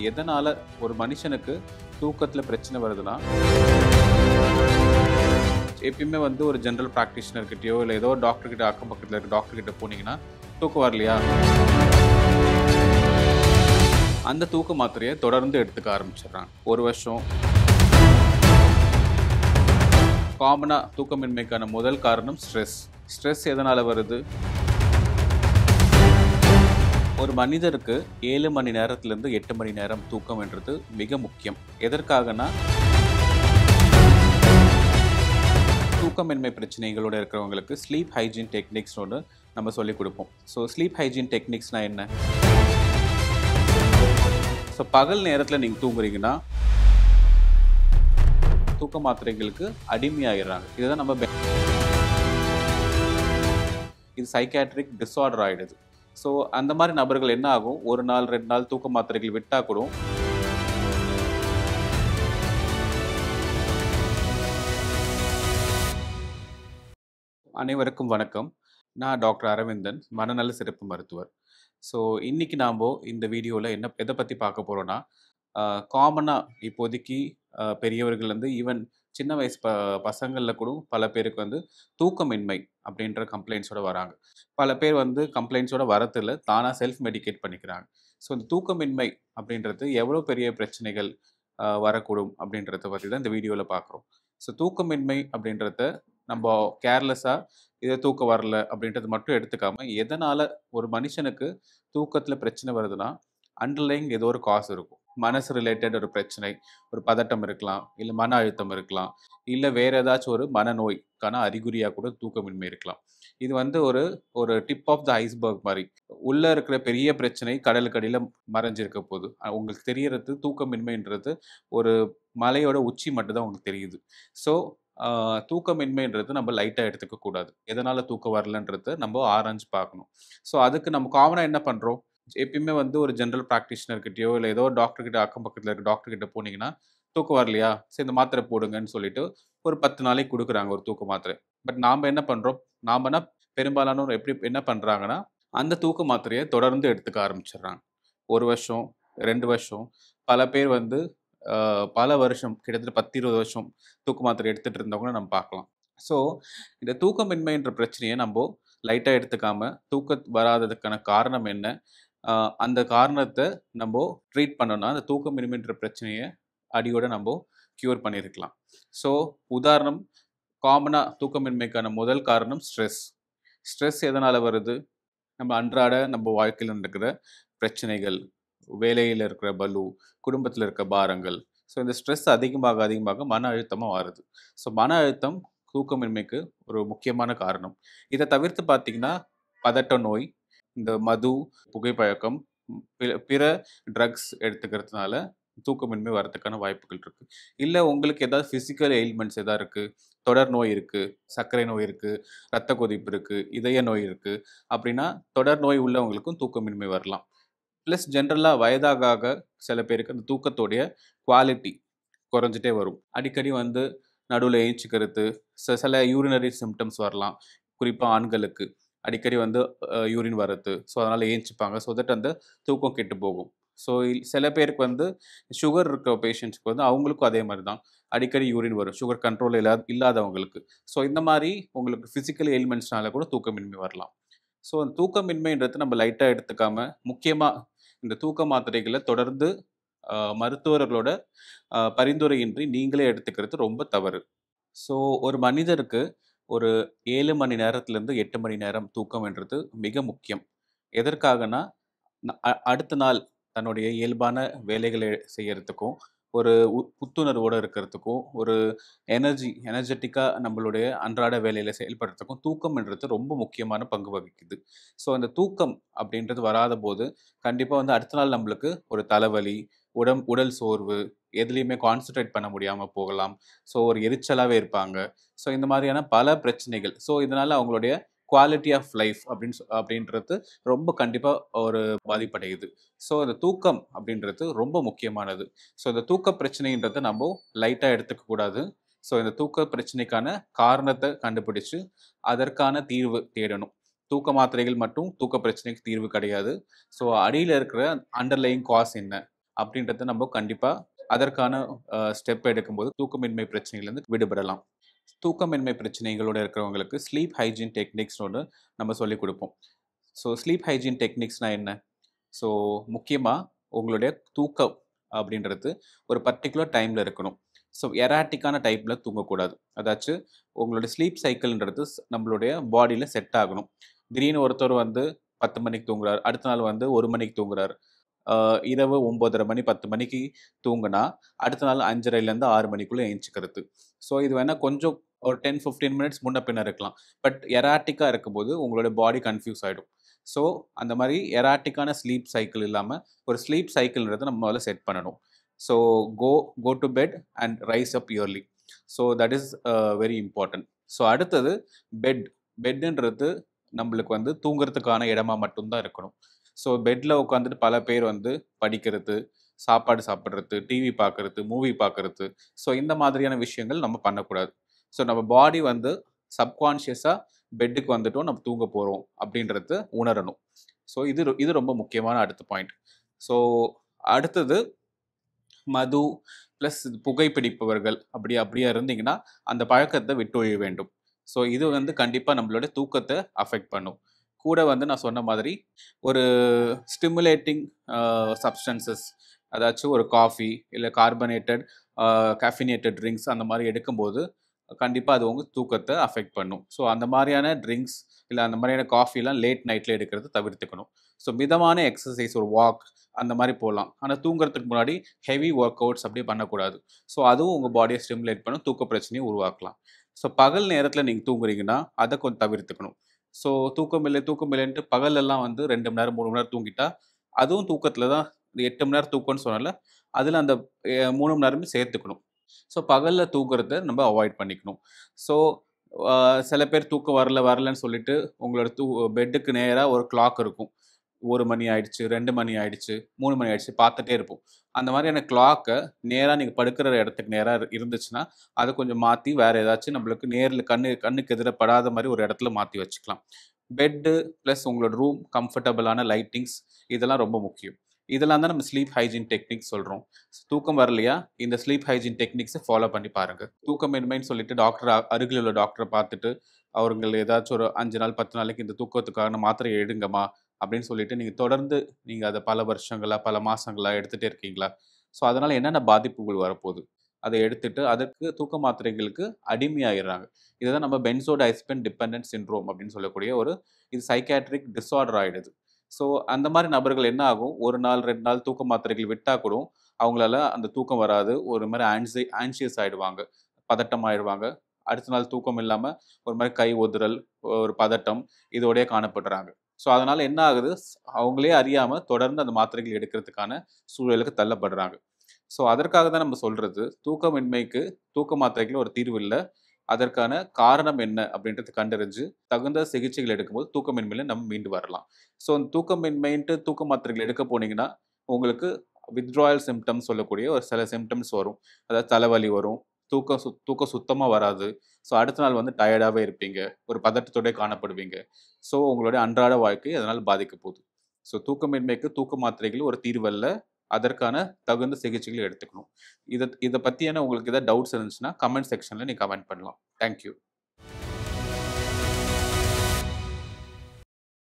எதனால ஒரு மனுஷனுக்கு தூக்கத்துல பிரச்சனை வருதுன்னா, எப்பயுமே வந்து ஒரு ஜெனரல் பிராக்டிஷனர் கிட்டயோ இல்ல ஏதோ டாக்டர் கிட்ட அக்கம் பக்கத்துல இருக்க டாக்டர் கிட்ட போனீங்கன்னா, தூக்கம் வரலையா? அந்த தூக்க மாத்திரையை தொடர்ந்து எடுத்துக்க ஆரம்பிச்சிடுறாங்க. 1 வருஷம். காமனா தூக்கமின்மைக்கான முதல் காரணம் ஸ்ட்ரெஸ். ஸ்ட்ரெஸ் எதனால வருது? ஒரு மனிதருக்கு 7 மணி நேரத்திலிருந்து 8 மணி நேரம் தூக்கம் என்றது மிக முக்கியம். எதற்காகனா, தூக்கமின்மை பிரச்சனைகளோட இருக்கிறவங்களுக்கு ஸ்லீப் ஹைஜீன் டெக்னிக்ஸ் ஒன்று நம்ம சொல்லிக் கொடுப்போம். ஸோ ஸ்லீப் ஹைஜீன் டெக்னிக்ஸ்னால் என்ன? ஸோ பகல் நேரத்தில் நீங்கள் தூங்குறீங்கன்னா தூக்க மாத்திரைகளுக்கு அடிமையாகிடுறாங்க. இதுதான் நம்ம இது சைக்காட்ரிக் டிஸார்டர் ஆகிடுது. ஸோ அந்த மாதிரி நபர்கள் என்ன ஆகும், 1 நாள் 2 நாள் தூக்க மாத்திரைகள் விட்டால் கூட அனைவருக்கும் வணக்கம். நான் டாக்டர் அரவிந்தன், மனநல சிறப்பு மருத்துவர். ஸோ இன்னைக்கு நாம் இந்த வீடியோவில் எதை பற்றி பார்க்க போகிறோன்னா, காமனாக இப்போதைக்கு பெரியவர்கள் வந்து ஈவன் சின்ன வயசு பசங்களில் கூட பல பேருக்கு வந்து தூக்கமின்மை அப்படின்ற கம்ப்ளைண்ட்ஸோடு வராங்க. பல பேர் வந்து கம்ப்ளைண்ட்ஸோட வரதில்லை, தானாக செல்ஃப் மெடிகேட் பண்ணிக்கிறாங்க. ஸோ இந்த தூக்கமின்மை அப்படின்றது எவ்வளோ பெரிய பிரச்சனைகள் வரக்கூடும் அப்படின்றத பற்றி தான் இந்த வீடியோவில் பார்க்குறோம். ஸோ தூக்கமின்மை அப்படின்றத நம்ம கேர்லெஸ்ஸாக இதை தூக்கம் வரல அப்படின்றது மட்டும் எடுத்துக்காம, எதனால் ஒரு மனுஷனுக்கு தூக்கத்தில் பிரச்சனை வருதுன்னா, அண்டர்லைங் ஏதோ ஒரு காஸ் இருக்கும். மனசு ரிலேட்டட் ஒரு பிரச்சனை, ஒரு பதட்டம் இருக்கலாம், இல்லை மன அழுத்தம் இருக்கலாம், இல்லை வேறு ஏதாச்சும் ஒரு மனநோய்க்கான அறிகுறியாக கூட தூக்கமின்மை இருக்கலாம். இது வந்து ஒரு டிப் ஆஃப் த ஐஸ்பர்க் மாதிரி. உள்ளே இருக்கிற பெரிய பிரச்சனை கடலுக்கடியில் மறைஞ்சிருக்க போது உங்களுக்கு தெரியறது தூக்கமின்மைன்றது ஒரு மலையோட உச்சி மட்டும் தான் உங்களுக்கு தெரியுது. ஸோ தூக்கமின்மைன்றது நம்ம லைட்டாக எடுத்துக்கக்கூடாது. எதனால் தூக்கம் வரலன்றதை நம்ம ஆராய்ஞ்சு பார்க்கணும். ஸோ அதுக்கு நம்ம காமனாக என்ன பண்ணுறோம், எப்பயுமே வந்து ஒரு ஜெனரல் பிராக்டிஷனர் கிட்டயோ இல்லை ஏதோ டாக்டர் கிட்ட அக்கம் பக்கத்தில் இருக்க டாக்டர் கிட்ட போனீங்கன்னா, தூக்கம் வரலையா, சரி இந்த மாத்திரை போடுங்கன்னு சொல்லிட்டு ஒரு 10 நாளைக்கு கொடுக்குறாங்க ஒரு தூக்க மாத்திரை. பட் நாம் என்ன பண்ணுறோம், நாமனா பெரும்பாலானோர் என்ன பண்ணுறாங்கன்னா, அந்த தூக்க மாத்திரையை தொடர்ந்து எடுத்துக்க ஆரம்பிச்சிடுறாங்க. 1 வருஷம், 2 வருஷம், பல பேர் வந்து பல வருஷம், கிட்டத்தட்ட 10-20 வருஷம் தூக்க மாத்திரை எடுத்துகிட்டு இருந்தவங்க நம்ம பார்க்கலாம். ஸோ இந்த தூக்கமின்மைன்ற பிரச்சனையை நம்ம லைட்டாக எடுத்துக்காமல், தூக்கம் வராததுக்கான காரணம் என்ன, அந்த காரணத்தை நம்ம ட்ரீட் பண்ணோன்னா அந்த தூக்கமின்மைன்ற பிரச்சனையை அடியோடு நம்ம க்யூர் பண்ணியிருக்கலாம். ஸோ உதாரணம், காமனாக தூக்கமின்மைக்கான முதல் காரணம் ஸ்ட்ரெஸ். ஸ்ட்ரெஸ் எதனால் வருது? நம்ம வாழ்க்கையில் நடக்கிற பிரச்சனைகள், வேலையில் இருக்கிற பலு, குடும்பத்தில் இருக்க பாரங்கள். ஸோ இந்த ஸ்ட்ரெஸ் அதிகமாக மன அழுத்தமாக மாறுது. ஸோ மன அழுத்தம் தூக்கமின்மைக்கு ஒரு முக்கியமான காரணம். இதை தவிர்த்து பார்த்திங்கன்னா, பதட்ட நோய், இந்த மது, புகைப்பழக்கம், பிற ட்ரக்ஸ் எடுத்துக்கிறதுனால தூக்கமின்மை வரதுக்கான வாய்ப்புகள் இருக்குது. இல்லை உங்களுக்கு ஏதாவது ஃபிசிக்கல் எயில்மெண்ட்ஸ் எதாவது இருக்குது, தொடர் நோய் இருக்குது, சர்க்கரை நோய் இருக்குது, இரத்த கொதிப்பு இருக்குது, இதய நோய் இருக்குது அப்படின்னா, தொடர் நோய் உள்ளவங்களுக்கும் தூக்கமின்மை வரலாம். ப்ளஸ் ஜென்ரலாக வயதாக சில பேருக்கு அந்த தூக்கத்தோடைய குவாலிட்டி குறைஞ்சிட்டே வரும். அடிக்கடி வந்து நடுவில் ஏஞ்சிக்கிறது, சில யூரினரி சிம்டம்ஸ் வரலாம். குறிப்பாக ஆண்களுக்கு அடிக்கடி வந்து யூரின் வரது, ஸோ அதனால் ஏஞ்சிப்பாங்க. ஸோ தட் அந்த தூக்கம் கெட்டு போகும். ஸோ சில பேருக்கு வந்து சுகர் இருக்க பேஷண்ட்ஸ்க்கு வந்து அவங்களுக்கும் அதே மாதிரி தான் அடிக்கடி யூரின் வரும், சுகர் கண்ட்ரோல் இல்லாதவங்களுக்கு. ஸோ இந்த மாதிரி உங்களுக்கு ஃபிசிக்கல் எயில்மெண்ட்ஸ்னால கூட தூக்கமின்மை வரலாம். ஸோ அந்த தூக்கமின்மைன்றது நம்ம லைட்டாக எடுத்துக்காம, முக்கியமாக இந்த தூக்க மாத்திரைகளை தொடர்ந்து மருத்துவர்களோட பரிந்துரையின்றி நீங்களே எடுத்துக்கிறது ரொம்ப தவறு. ஸோ ஒரு மனிதருக்கு ஒரு 7 மணி நேரத்திலிருந்து 8 மணி நேரம் தூக்கம்ன்றது மிக முக்கியம். எதற்காகனா, அடுத்த நாள் தன்னுடைய இயல்பான வேலைகளை செய்யறதுக்கும், ஒரு புத்துணர்வோடு இருக்கிறதுக்கும், ஒரு எனர்ஜெட்டிக்காக நம்மளுடைய அன்றாட வேலையில் செயல்படுறதுக்கும் தூக்கம்ன்றது ரொம்ப முக்கியமான பங்கு வகிக்குது. ஸோ அந்த தூக்கம் அப்படின்றது வராத போது கண்டிப்பாக வந்து அடுத்த நாள் நம்மளுக்கு ஒரு தலைவலி, உடல் சோர்வு, எதுலேயுமே கான்சன்ட்ரேட் பண்ண முடியாமல் போகலாம். ஸோ ஒரு எரிச்சலாகவே இருப்பாங்க. ஸோ இந்த மாதிரியான பல பிரச்சனைகள். ஸோ இதனால் அவங்களுடைய குவாலிட்டி ஆஃப் லைஃப் அப்படின்றது ரொம்ப கண்டிப்பாக ஒரு பாதிப்படையுது. ஸோ அந்த தூக்கம் அப்படின்றது ரொம்ப முக்கியமானது. ஸோ இந்த தூக்க பிரச்சனைன்றதை நம்ம லைட்டாக எடுத்துக்கக்கூடாது. ஸோ இந்த தூக்க பிரச்சனைக்கான காரணத்தை கண்டுபிடிச்சு அதற்கான தீர்வு தேடணும். தூக்க மாத்திரைகள் மட்டும் தூக்க பிரச்சனைக்கு தீர்வு கிடையாது. ஸோ அடியில் இருக்கிற அண்டர்லைங் காஸ் என்ன, அப்படின்றத நம்ம கண்டிப்பா அதற்கான ஸ்டெப் எடுக்கும்போது தூக்கமின்மை பிரச்சனையிலேருந்து விடுபடலாம். தூக்கமின்மை பிரச்சனைகளோட இருக்கிறவங்களுக்கு ஸ்லீப் ஹைஜீன் டெக்னிக்ஸ்னு ஒண்ணு நம்ம சொல்லிக் குடுப்போம். ஸோ ஸ்லீப் ஹைஜீன் டெக்னிக்ஸ்னா என்ன? ஸோ முக்கியமா உங்களுடைய தூக்கம் அப்படின்றது ஒரு பர்ட்டிகுலர் டைம்ல இருக்கணும். ஸோ எராட்டிக்கான டைம்ல தூங்கக்கூடாது. அதாச்சு உங்களுடைய ஸ்லீப் சைக்கிள்ன்றது நம்மளுடைய பாடியில செட் ஆகணும். திடீர்னு ஒருத்தர் வந்து 10 மணிக்கு தூங்குறாரு. அடுத்த நாள் வந்து 1 மணிக்கு தூங்குறாரு. அ இரவு 9:30 மணி 10 மணிக்கு தூங்குனா, அடுத்த நாள் 5:30லேருந்து 6 மணிக்குள்ள எந்திச்சுக்கிறது. ஸோ இது வேணா கொஞ்சம் ஒரு 10, 15 மினிட்ஸ் முன்ன பின்ன இருக்கலாம். பட் எராட்டிக்கா இருக்கும்போது உங்களோட பாடி கன்ஃப்யூஸ் ஆயிடும். ஸோ அந்த மாரி எராட்டிக்கான ஸ்லீப் சைக்கிள் இல்லாம, ஒரு ஸ்லீப் சைக்கிள்ன்றத நம்ம முதல்ல செட் பண்ணணும். So go go to bed and rise up early. So that is very important. So அடுத்தது பெட். பெட்டுன்றது நம்மளுக்கு வந்து தூங்குறதுக்கான இடமா மட்டும் தான் இருக்கணும். ஸோ பெட்ல உட்காந்துட்டு பல பேர் வந்து படிக்கிறது, சாப்பாடு சாப்பிடுறது, டிவி பார்க்கறது, மூவி பார்க்கறது. ஸோ இந்த மாதிரியான விஷயங்கள் நம்ம பண்ணக்கூடாது. ஸோ நம்ம பாடி வந்து சப்கான்ஷியஸா பெட்டுக்கு வந்துட்டோம், நம்ம தூங்க போறோம் அப்படின்றத உணரணும். ஸோ இது ரொம்ப முக்கியமான அடுத்த பாயிண்ட். ஸோ அடுத்தது மது பிளஸ் புகைப்பிடிப்பவர்கள் அப்படியே இருந்தீங்கன்னா, அந்த பழக்கத்த விட்டொழிய வேண்டும். ஸோ இது வந்து கண்டிப்பா நம்மளோட தூக்கத்த அஃபெக்ட் பண்ணும். கூட வந்து நான் சொன்ன மாதிரி ஒரு ஸ்டிமுலேட்டிங் சப்ஸ்டன்சஸ் அதாச்சும் ஒரு காஃபி இல்ல கார்பனேட்டட் கேஃபினேட்டட் ட்ரிங்க்ஸ் அந்த மாரி எடுக்கும்போது, கண்டிப்பா அது உங்க தூக்கத்த அஃபெக்ட் பண்ணும். ஸோ அந்த மாரியான ட்ரிங்க்ஸ் இல்ல அந்த மாரியான காஃபிலாம் லேட் நைட்ல எடுக்கிறத தவிர்த்துக்கணும். ஸோ மிதமான எக்ஸர்சைஸ் ஒரு வாக் அந்த மாரி போலாம். ஆனா தூங்குறதுக்கு முன்னாடி ஹெவி ஒர்க் அவுட்ஸ் அப்படியே பண்ணக்கூடாது. ஸோ அதுவும் உங்க பாடிய ஸ்டிமுலேட் பண்ணும். தூக்க பிரச்சனைய உருவாக்கலாம். ஸோ பகல் நேரத்தில நீங்க தூங்குறீங்கன்னா, அத கொஞ்சம் தவிர்த்துக்கணும். ஸோ தூக்கம் இல்லன்ட்டு பகலெல்லாம் வந்து 2 மணி நேரம், 3 மணி நேரம் தூங்கிட்டா, அதுவும் தூக்கத்தில தான் 8 மணி நேரம் தூக்கம்னு சொன்னேன்ல, அதில அந்த 3 மணி நேரமே சேர்த்துக்கணும். ஸோ பகல்ல தூங்குறத நம்ம அவாய்ட் பண்ணிக்கணும். ஸோ அ சில பேர் தூக்கம் வரலன்னு சொல்லிட்டு, உங்களோட பெட்டுக்கு நேரா ஒரு கிளாக் இருக்கும். 1 மணி ஆயிடுச்சு, 2 மணி ஆயிடுச்சு, 3 மணி ஆயிடுச்சு பார்த்துட்டே இருப்போம். அந்த மாதிரியான கிளாக்க நேரா நீங்க படுக்கிற இடத்துக்கு நேரா இருந்துச்சுன்னா, அத கொஞ்சம் மாத்தி வேற ஏதாச்சும் நம்மளுக்கு நேர்ல கண்ணுக்கு எதிர படாத மாரி ஒரு இடத்துல மாத்தி வச்சுக்கலாம். பெட்டு பிளஸ் உங்களோட ரூம் கம்ஃபர்டபிளான லைட்டிங்ஸ் இதெல்லாம் ரொம்ப முக்கியம். இதெல்லாம் தான் நம்ம ஸ்லீப் ஹைஜீன் டெக்னிக்ஸ் சொல்றோம். தூக்கம் வரலையா? இந்த ஸ்லீப் ஹைஜீன் டெக்னிக்ஸ ஃபாலோ பண்ணி பாருங்க. தூக்கமின்மைன்னு சொல்லிட்டு டாக்டர் அருகில் உள்ள டாக்டர பார்த்துட்டு, அவர்கள் ஏதாச்சும் ஒரு 5 நாள், 10 நாளைக்கு இந்த தூக்கத்துக்கான மாத்திரை எடுங்கம்மா அப்படின்னு சொல்லிட்டு நீங்க அத பல வருஷங்களா, பல மாசங்களா எடுத்துட்டே இருக்கீங்களா? ஸோ அதனால என்னென்ன பாதிப்புகள் வரப்போது? அத எடுத்துட்டு அதற்கு தூக்க மாத்திரைகளுக்கு அடிமையாயிர்றாங்க. இதுதான் நம்ம பென்சோடைஅசெபின் டிபெண்டன்ட் சிண்ட்ரோம் அப்படின்னு சொல்லக்கூடிய இது சைக்கியாட்ரிக் டிஸார்டர் ஆயிடுது. ஸோ அந்த மாரி நபர்கள் என்ன ஆகும்? 1 நாள், 2 நாள் தூக்க மாத்திரைகள் விட்டா கூட, அவங்களால அந்த தூக்கம் வராது. ஒரு மாரி ஆன்ஷியஸ் ஆயிடுவாங்க. பதட்டம் ஆயிடுவாங்க. அடுத்த நாள் தூக்கம் இல்லாம ஒரு மாரி கை உதறல், ஒரு பதட்டம் இதோடயே காணப்படுறாங்க. ஸோ அதனால என்ன ஆகுது? அவங்களே அறியாம தொடர்ந்து அந்த மாத்திரைகள் எடுக்கிறதுக்கான சூழலுக்கு தள்ளப்படுறாங்க. ஸோ அதற்காக தான் நம்ம சொல்றது, தூக்கமின்மைக்கு தூக்க மாத்திரைகள் ஒரு தீர்வு இல்ல. அதற்கான காரணம் என்ன அப்படின்றத கண்டறிஞ்சு, தகுந்த சிகிச்சைகள் எடுக்கும்போது தூக்கமின்மையில நம்ம மீண்டு வரலாம். ஸோ தூக்கமின்மைன்ட்டு தூக்க மாத்திரைகள் எடுக்க போனீங்கன்னா, உங்களுக்கு வித்ட்ராயல் சிம்ப்டம்ஸ் சொல்லக்கூடிய ஒரு சில சிம்ப்டம்ஸ் வரும். அதாவது தலைவலி வரும். தூக்கம் சுத்தமா வராது. ஸோ அடுத்த நாள் வந்து டயர்டாவே இருப்பீங்க. ஒரு பதட்டத்தோடயே காணப்படுவீங்க. ஸோ உங்களுடைய அன்றாட வாழ்க்கை அதனால பாதிக்கப் போகுது. ஸோ தூக்கமின்மைக்கு தூக்க மாத்திரைகள் ஒரு தீர்வல்ல. அதற்கான தகுந்த சிகிச்சைகள் எடுத்துக்கணும். இத இத பத்தியான உங்களுக்கு ஏதாவது டவுட்ஸ் இருந்துச்சுன்னா, கமெண்ட் செக்ஷன்ல நீங்க கமெண்ட் பண்ணலாம். Thank you.